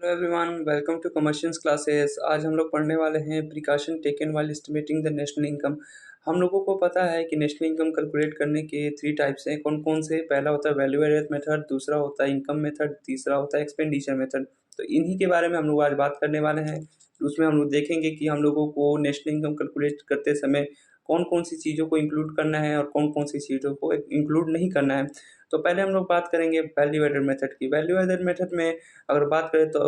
Hello everyone, welcome to commercials classes. आज हम लोग पढ़ने वाले हैं precaution taken while estimating the national income. हम लोगों को पता है कि नेशनल इनकम कैलकुलेट करने के 3 टाइप्स हैं। कौन कौन से? पहला होता है वैल्यू एडेड मेथड, दूसरा होता है इनकम मेथड, तीसरा होता है एक्सपेंडिचर मेथड। तो इन्हीं के बारे में हम लोग आज बात करने वाले हैं। उसमें हम लोग देखेंगे कि हम लोगों को नेशनल इनकम कैलकुलेट करते समय कौन कौन सी चीज़ों को इंक्लूड करना है और कौन कौन सी चीज़ों को इंक्लूड नहीं करना है। तो पहले हम लोग बात करेंगे वैल्यू एडेड मेथड की। वैल्यू एडेड मेथड में अगर बात करें तो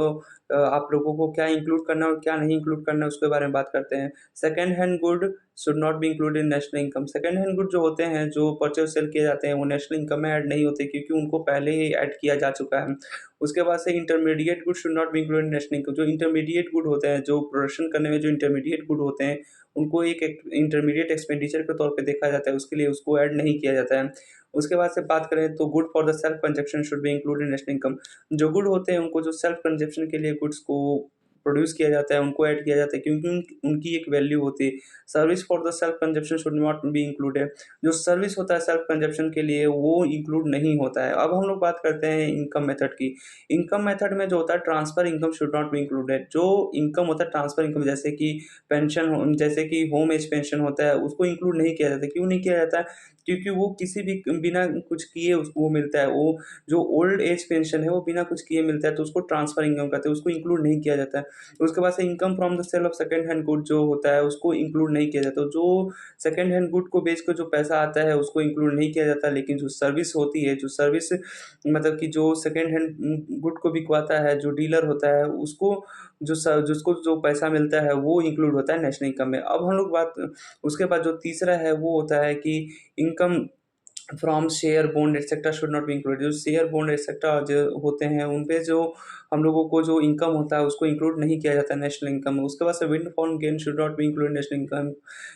आप लोगों को क्या इंक्लूड करना है और क्या नहीं इंक्लूड करना है उसके बारे में बात करते हैं। Second hand good should not be included in national income. Second hand good जो होते हैं, जो परचेज सेल किए जाते हैं, वो नेशनल इनकम में ऐड नहीं होते क्योंकि उनको पहले ही ऐड किया जा चुका है। उसके बाद से intermediate good should not be included in national income. जो इंटरमीडिएट गुड होते हैं, जो प्रोडक्शन करने में जो इंटरमीडिएट गुड होते हैं, उनको एक इंटरमीडिएट एक्सपेंडिचर के तौर पे देखा जाता है, उसके लिए उसको ऐड नहीं किया जाता है। उसके बाद से बात करें तो good for the self consumption should be included in national income. जो गुड होते हैं उनको, जो सेल्फ कंजप्शन के लिए गुड्स को प्रोड्यूस किया जाता है, उनको ऐड किया जाता है क्योंकि उनकी एक वैल्यू होती है। Service for the self consumption should not be included. जो सर्विस होता है सेल्फ कंजप्शन के लिए, वो इंक्लूड नहीं होता है। अब हम लोग बात करते हैं इनकम मेथड की। इनकम मेथड में जो होता है transfer income should not be included. जो इनकम होता है ट्रांसफर इनकम, जैसे कि पेंशन, जैसे कि होम एज पेंशन होता है, उसको इंक्लूड नहीं किया जाता। क्यों नहीं किया जाता है? क्योंकि वो किसी भी बिना कुछ किए उसको वो मिलता है। वो जो ओल्ड एज पेंशन है वो बिना कुछ किए मिलता है, तो उसको ट्रांसफर इनकम कहते हैं, उसको इंक्लूड नहीं किया जाता है। उसके बाद से income from the sale of second hand good जो होता है, उसको इंक्लूड नहीं किया जाता। जो सेकंड हैंड गुड को बेच कर जो पैसा आता है उसको इंक्लूड नहीं किया जाता। लेकिन जो सर्विस होती है, जो सर्विस मतलब कि जो सेकंड हैंड गुड को बिकवाता है, जो डीलर होता है, उसको जिसको जो पैसा मिलता है वो इंक्लूड होता है नेशनल इनकम में। अब हम लोग बात, उसके बाद जो तीसरा है वो होता है कि income from share bond etcetera should not be included. जो शेयर बॉन्ड एक्सेट्रा जो होते हैं उन पे जो हम लोगों को जो इनकम होता है उसको इंक्लूड नहीं किया जाता है नेशनल इनकम में। उसके बाद से wind fall gain should not be included national income.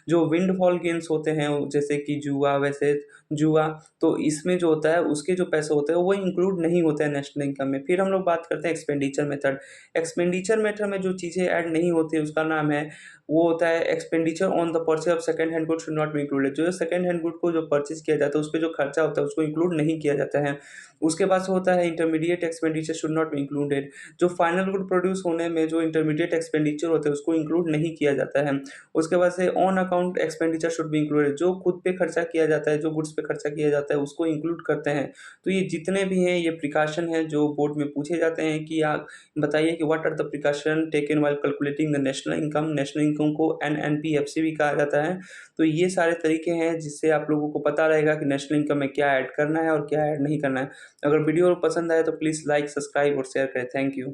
जो विंड फॉल गेन्स होते हैं, जैसे कि जुआ, वैसे जुआ, तो इसमें जो होता है उसके जो पैसे होते हैं वो इंक्लूड नहीं होते हैं नेशनल इनकम में। फिर हम लोग बात करते हैं एक्सपेंडिचर मेथड। एक्सपेंडिचर मेथड में जो चीज़ें ऐड नहीं होती है उसका नाम है, वो होता है expenditure on the purchase of second hand good should not be included. जो सेकंड हैंड गुड को जो परचेज किया जाता है उस पे जो खर्चा होता है उसको इंक्लूड नहीं किया जाता है। उसके बाद से होता है intermediate expenditure should not be included. जो फाइनल गुड प्रोड्यूस होने में जो इंटरमीडिएट एक्सपेंडिचर होते हैं उसको इंक्लूड नहीं किया जाता है। उसके बाद से on account expenditure should be included. जो खुद पे खर्चा किया जाता है, जो गुड्स पे खर्चा किया जाता है, उसको इंक्लूड करते हैं। तो ये जितने भी हैं ये प्रिकॉशन है जो बोर्ड में पूछे जाते हैं कि आप बताइए कि what are the precaution taken while calculating the national income. National income को एनएनपीएफसी भी कहा जाता है। तो ये सारे तरीके हैं जिससे आप लोगों को पता रहेगा कि नेशनल इनकम में क्या ऐड करना है और क्या ऐड नहीं करना है। अगर वीडियो पसंद आए तो प्लीज़ लाइक, सब्सक्राइब और शेयर करें। Thank you.